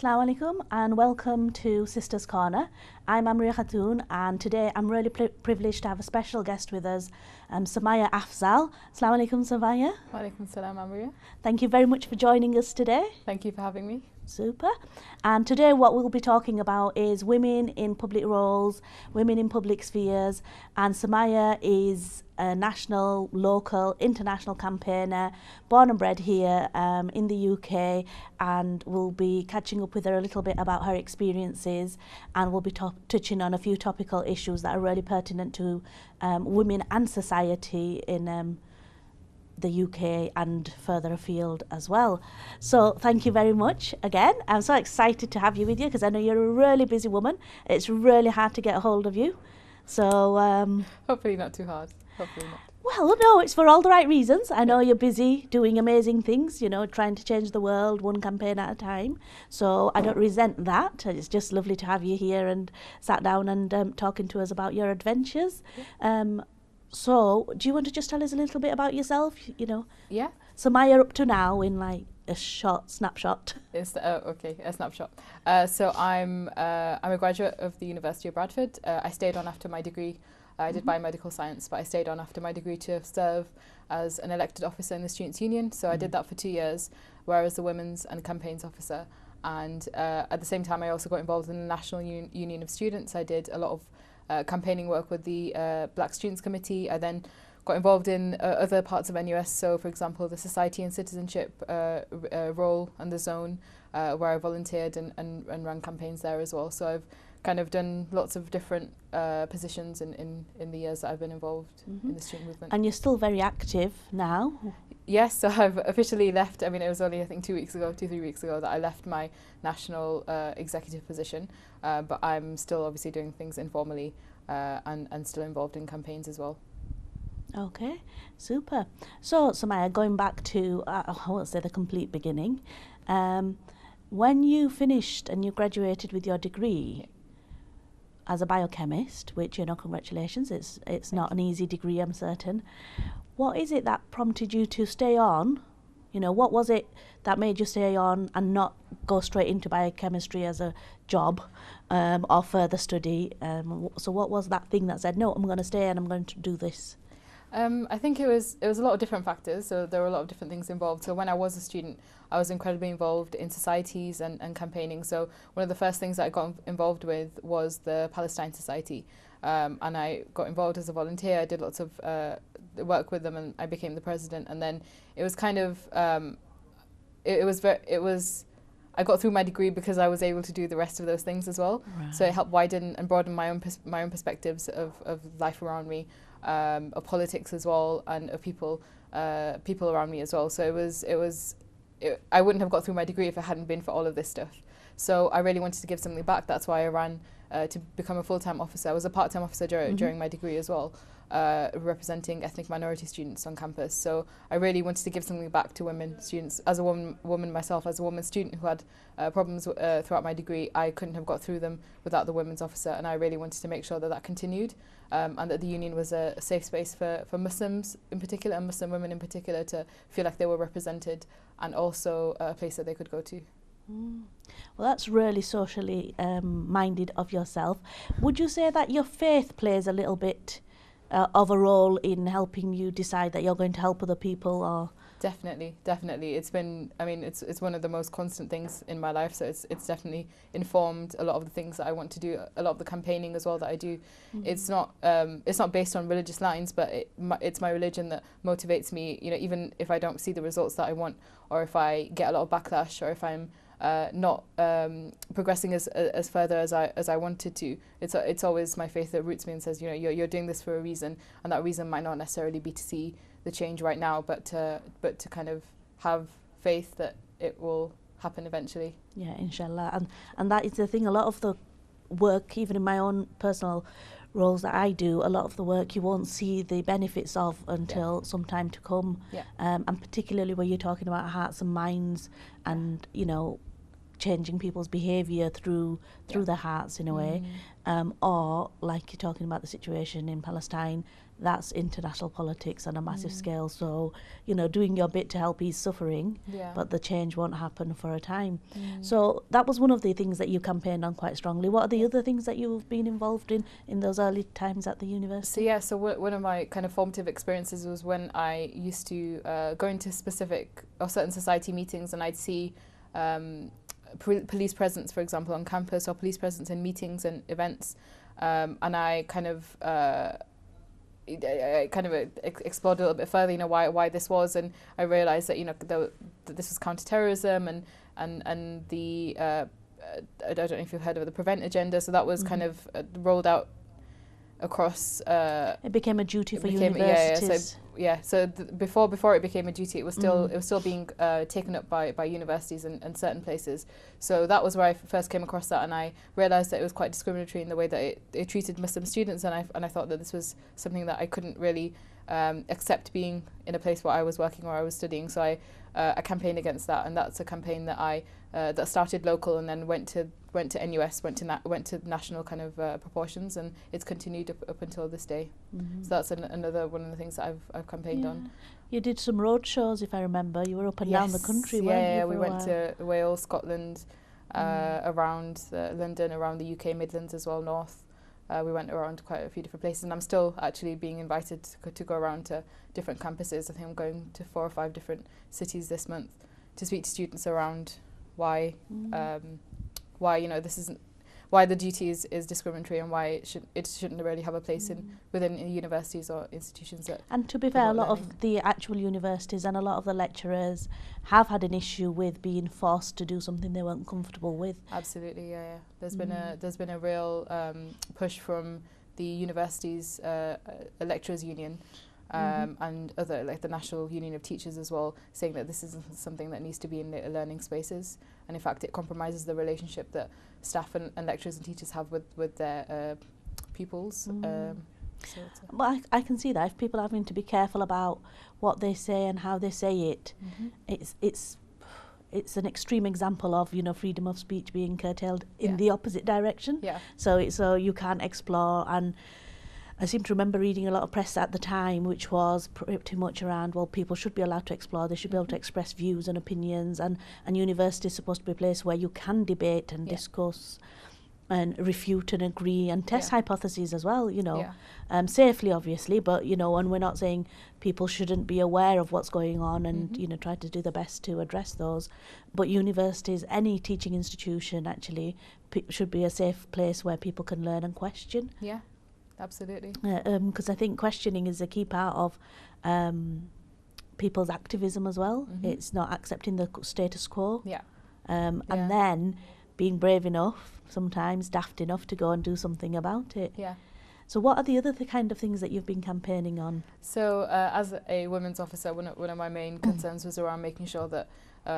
Assalamu alaikum and welcome to Sisters Corner. I'm Amriya Khatoon and today I'm really privileged to have a special guest with us, Samaya Afzal. Assalamu alaikum, Samaya. Wa alaikum salam, Amriya. Thank you very much for joining us today. Thank you for having me. Super. And today what we'll be talking about is women in public roles, women in public spheres, and Samaya is a national, local, international campaigner, born and bred here in the UK, and we'll be catching up with her a little bit about her experiences, and we'll be touching on a few topical issues that are really pertinent to women and society in the UK and further afield as well. So thank you very much again. I'm so excited to have you with you because I know you're a really busy woman. It's really hard to get a hold of you. So hopefully not too hard. Hopefully not. Well, no, it's for all the right reasons. I know you're busy doing amazing things, you know, trying to change the world one campaign at a time. So I don't resent that. It's just lovely to have you here and sat down and talking to us about your adventures. So, do you want to just tell us a little bit about yourself? You know, Yeah. Samaya up to now in like a short snapshot. Okay, a snapshot. So I'm a graduate of the University of Bradford. I stayed on after my degree. I did biomedical science, but I stayed on after my degree to serve as an elected officer in the Students' Union. So I did that for 2 years, where I was the Women's and Campaigns Officer. And at the same time, I also got involved in the National Union of Students. I did a lot of campaigning work with the Black Students Committee. I then got involved in other parts of NUS, so for example the Society and Citizenship role and the zone where I volunteered and ran campaigns there as well. So I've kind of done lots of different positions in the years that I've been involved in the student movement. And you're still very active now. Yes, so I've officially left. I mean, it was only I think 3 weeks ago that I left my national executive position, but I'm still obviously doing things informally and still involved in campaigns as well. Okay, super. So Samaya, going back to I won't say the complete beginning, when you finished and you graduated with your degree as a biochemist, which, you know, congratulations, it's not an easy degree, I'm certain. What is it that prompted you to stay on? You know, what was it that made you stay on and not go straight into biochemistry as a job or further study? So what was that thing that said, no, I'm going to stay and I'm going to do this? I think it was a lot of different factors, so there were a lot of different things involved. So when I was a student, I was incredibly involved in societies and campaigning. So one of the first things that I got involved with was the Palestine Society, and I got involved as a volunteer. I did lots of work with them, and I became the president. And then it was kind of I got through my degree because I was able to do the rest of those things as well. Right. So it helped widen and broaden my own perspectives of life around me, of politics as well, and of people around me as well. So I wouldn't have got through my degree if it hadn't been for all of this stuff. So I really wanted to give something back. That's why I ran to become a full-time officer. I was a part-time officer during my degree as well, representing ethnic minority students on campus. So I really wanted to give something back to women students. As a woman myself, as a woman student who had problems throughout my degree, I couldn't have got through them without the women's officer, and I really wanted to make sure that continued, and that the union was a safe space for Muslims in particular, and Muslim women in particular, to feel like they were represented, and also a place that they could go to. Well, that's really socially minded of yourself. Would you say that your faith plays a little bit of a role in helping you decide that you're going to help other people? Or Definitely. It's been, I mean, it's one of the most constant things in my life, so it's definitely informed a lot of the things that I want to do, a lot of the campaigning as well that I do. It's not based on religious lines, but it's my religion that motivates me, you know, even if I don't see the results that I want, or if I get a lot of backlash, or if I'm not progressing as further as I wanted to. It's always my faith that roots me and says, you know, you're doing this for a reason, and that reason might not necessarily be to see the change right now, but to kind of have faith that it will happen eventually. Yeah, inshallah. And that is the thing. A lot of the work, even in my own personal roles that I do, a lot of the work you won't see the benefits of until some time to come. Yeah. And particularly where you're talking about hearts and minds, and, you know, changing people's behaviour through their hearts in a way, or like you're talking about the situation in Palestine, that's international politics on a massive scale. So, you know, doing your bit to help ease suffering, but the change won't happen for a time. So that was one of the things that you campaigned on quite strongly. What are the other things that you've been involved in those early times at the university? So one of my kind of formative experiences was when I used to go into specific or certain society meetings, and I'd see police presence, for example, on campus, or police presence in meetings and events, and I kind of explored a little bit further, you know, why this was, and I realised that, you know, that this was counterterrorism and the I don't know if you've heard of the Prevent agenda. So that was kind of rolled out across. It became a duty for universities. So before it became a duty, it was still being taken up by universities and certain places. So that was where I first came across that, and I realised that it was quite discriminatory in the way that it treated Muslim students, and I thought that this was something that I couldn't really accept, being in a place where I was working or I was studying. So I campaigned against that, and that's a campaign that I that started local and then went to NUS, went to national kind of proportions, and it's continued up until this day. So that's another one of the things that I've campaigned on. You did some road shows, if I remember. You were up and down the country, weren't you? Yeah, we went to Wales, Scotland, around London, around the UK Midlands as well, north. We went around quite a few different places, and I'm still actually being invited to go around to different campuses. I think I'm going to 4 or 5 different cities this month to speak to students around why you know, this isn't, why the duty is discriminatory, and why it shouldn't really have a place within universities or institutions that. And to be fair, a lot of the actual universities and a lot of the lecturers have had an issue with being forced to do something they weren't comfortable with. Absolutely, yeah. There's been a real push from the universities lecturers union. And other, like the National Union of Teachers as well, saying that this isn't something that needs to be in the learning spaces, and in fact it compromises the relationship that staff and lecturers and teachers have with their pupils. Well, I can see that if people are having to be careful about what they say and how they say it, it's an extreme example of, you know, freedom of speech being curtailed in the opposite direction. So you can't explore. And I seem to remember reading a lot of press at the time, which was pretty much around, well, people should be allowed to explore, they should be able to express views and opinions, and university is supposed to be a place where you can debate and discuss and refute and agree and test hypotheses as well, you know, safely, obviously, but, you know, and we're not saying people shouldn't be aware of what's going on and, you know, try to do the best to address those. But universities, any teaching institution, actually, should be a safe place where people can learn and question. Yeah. Absolutely. Because I think questioning is a key part of people's activism as well. It's not accepting the status quo. And then being brave enough, sometimes daft enough, to go and do something about it. So what are the other kind of things that you've been campaigning on? So as a women's officer, one of my main concerns was around making sure that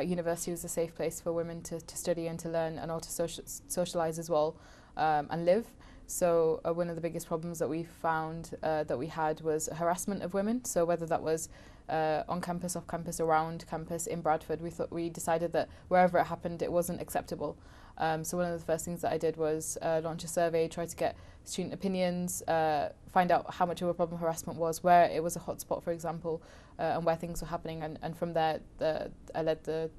university was a safe place for women to study and to learn, and also socialise as well, and live. So one of the biggest problems that we found that we had was harassment of women. So whether that was on campus, off campus, around campus, in Bradford, we decided that wherever it happened, it wasn't acceptable. So one of the first things that I did was launch a survey, try to get student opinions, find out how much of a problem harassment was, where it was a hotspot, for example, and where things were happening. And from there, I led the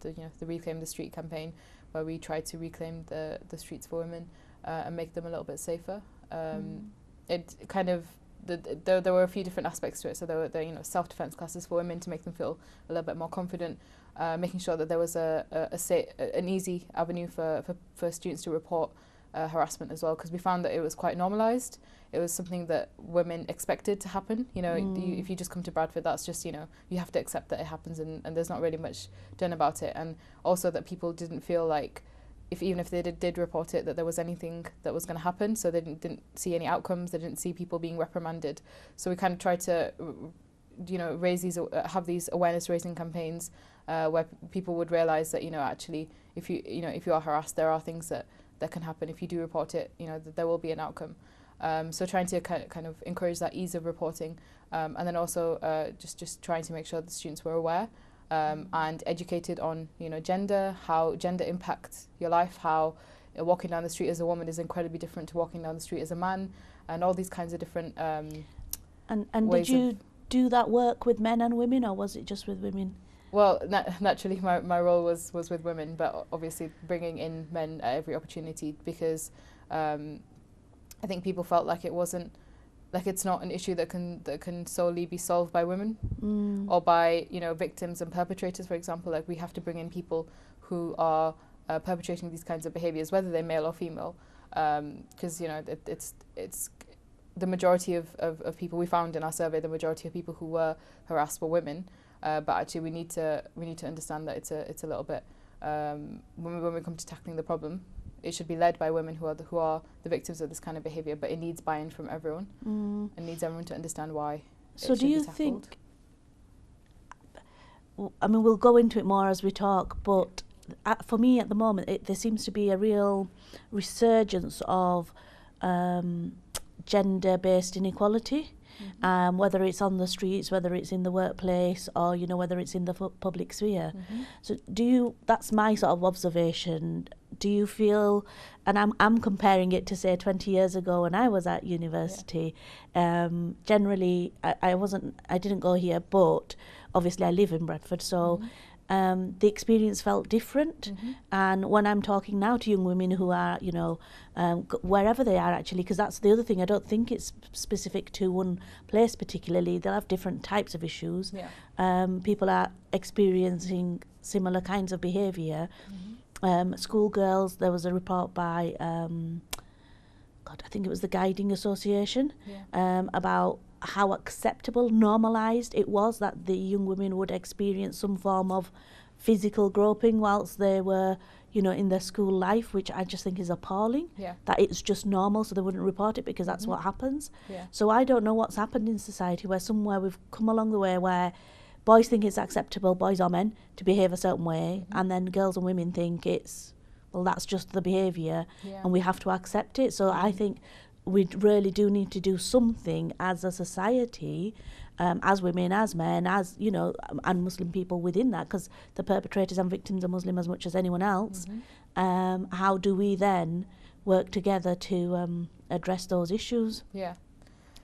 Reclaim the Street campaign, where we tried to reclaim the streets for women. And make them a little bit safer. It kind of there were a few different aspects to it. So there were self-defense classes for women to make them feel a little bit more confident. Making sure that there was an easy avenue for students to report harassment as well, because we found that it was quite normalised. It was something that women expected to happen. You know, if you just come to Bradford, that's just, you know, you have to accept that it happens, and there's not really much done about it. And also that people didn't feel like, even if they did report it, that there was anything that was going to happen. So they didn't see any outcomes. They didn't see people being reprimanded. So we kind of tried to, you know, have these awareness raising campaigns where people would realise that, you know, actually, if you are harassed, there are things that can happen. If you do report it, you know, that there will be an outcome. So trying to kind of encourage that ease of reporting, and then also just trying to make sure the students were aware. and educated on, you know, gender, how gender impacts your life, how walking down the street as a woman is incredibly different to walking down the street as a man, and all these kinds of different and did you do that work with men and women, or was it just with women? Well, naturally my role was with women, but obviously bringing in men at every opportunity, because I think people felt like it wasn't, like it's not an issue that can solely be solved by women or by, you know, victims and perpetrators, for example. Like, we have to bring in people who are perpetrating these kinds of behaviours, whether they're male or female, because, you know, it's the majority of people we found in our survey, the majority of people who were harassed were women. But actually, we need to understand that it's a little bit when we come to tackling the problem, it should be led by women who are the victims of this kind of behaviour. But it needs buy-in from everyone, and needs everyone to understand why. So, do you think? I mean, we'll go into it more as we talk, but for me at the moment, there seems to be a real resurgence of gender-based inequality. Whether it's on the streets, whether it's in the workplace, or, you know, whether it's in the public sphere. So that's my sort of observation. Do you feel, and I'm comparing it to, say, 20 years ago when I was at university, generally I didn't go here, but obviously I live in Bradford, so the experience felt different. And when I'm talking now to young women who are, you know, wherever they are actually, because that's the other thing, I don't think it's specific to one place particularly. They'll have different types of issues. People are experiencing similar kinds of behaviour. Schoolgirls, there was a report by, I think it was the Guiding Association, about how acceptable, normalised it was that the young women would experience some form of physical groping whilst they were, you know, in their school life, which I just think is appalling. That it's just normal, so they wouldn't report it because that's what happens. So I don't know what's happened in society where somewhere we've come along the way where boys think it's acceptable, boys or men, to behave a certain way, and then girls and women think it's, well, that's just the behaviour, and we have to accept it. So I think we really do need to do something as a society, as women, as men, as, you know, and Muslim people within that, because the perpetrators and victims are Muslim as much as anyone else. How do we then work together to address those issues?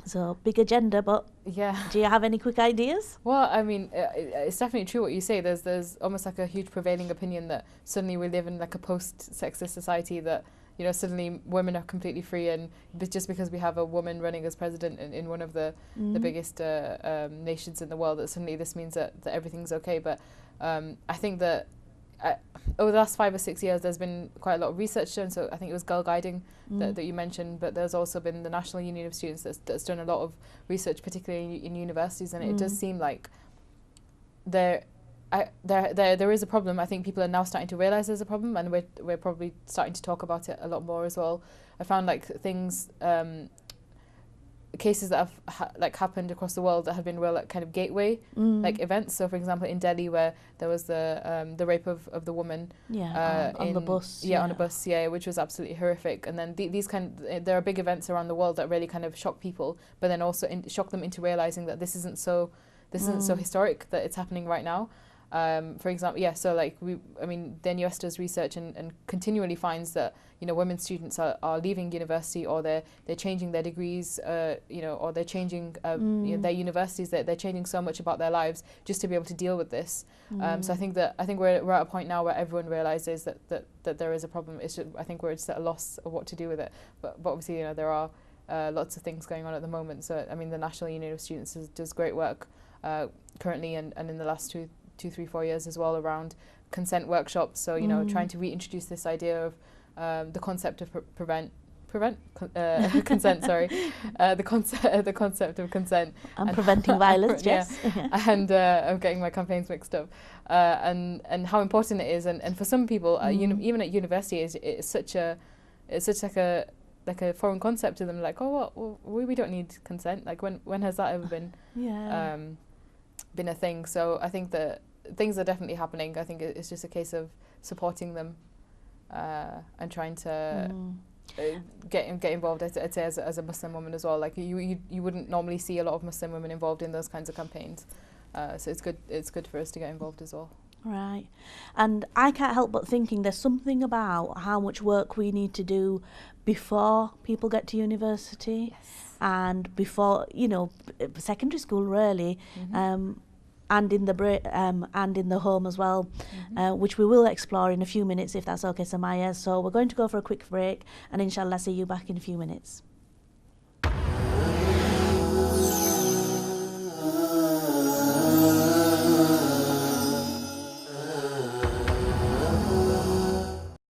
So, big agenda, but do you have any quick ideas? Well, I mean, it's definitely true what you say. There's almost like a huge prevailing opinion that suddenly we live in like a post-sexist society, that, you know, suddenly women are completely free, and just because we have a woman running as president in one of the biggest nations in the world, that suddenly this means that everything's okay. But I think that over the last 5 or 6 years, there's been quite a lot of research done. So I think it was Girl Guiding that you mentioned, but there's also been the National Union of Students that's done a lot of research, particularly in universities, and it does seem like there is a problem. I think people are now starting to realise there's a problem, and we're probably starting to talk about it a lot more as well. I found like things, cases that have happened across the world that have been real, like, kind of gateway like events. So, for example, in Delhi, where there was the rape of the woman on the bus, on a bus, which was absolutely horrific. And then there are big events around the world that really kind of shock people, but then also shock them into realising that this isn't so historic, that it's happening right now. For example, so like the NUS does research and continually finds that, you know, women students are leaving university, or they're changing their degrees, or they're changing their universities. They're changing so much about their lives just to be able to deal with this. So I think we're at a point now where everyone realizes that there is a problem. I think we're just at a loss of what to do with it. But obviously, you know, there are lots of things going on at the moment. So I mean, the National Union of Students does great work currently and in the last 2, 3, 4 years as well, around consent workshops. So, you know, trying to reintroduce this idea of the concept of consent. Sorry, the concept of consent and preventing violence. Yes, and I'm getting my campaigns mixed up. And how important it is, and for some people, even at university, it's such like a foreign concept to them. Like, oh, well, we don't need consent. Like, when has that ever been been a thing? So I think that things are definitely happening. I think it's just a case of supporting them and trying to get involved. I'd say as a Muslim woman as well. Like you wouldn't normally see a lot of Muslim women involved in those kinds of campaigns. So it's good for us to get involved as well. Right. And I can't help but thinking there's something about how much work we need to do before people get to university. Yes. And before, you know, secondary school really, and in the home as well, which we will explore in a few minutes if that's okay, Samaya. So we're going to go for a quick break, and inshallah see you back in a few minutes.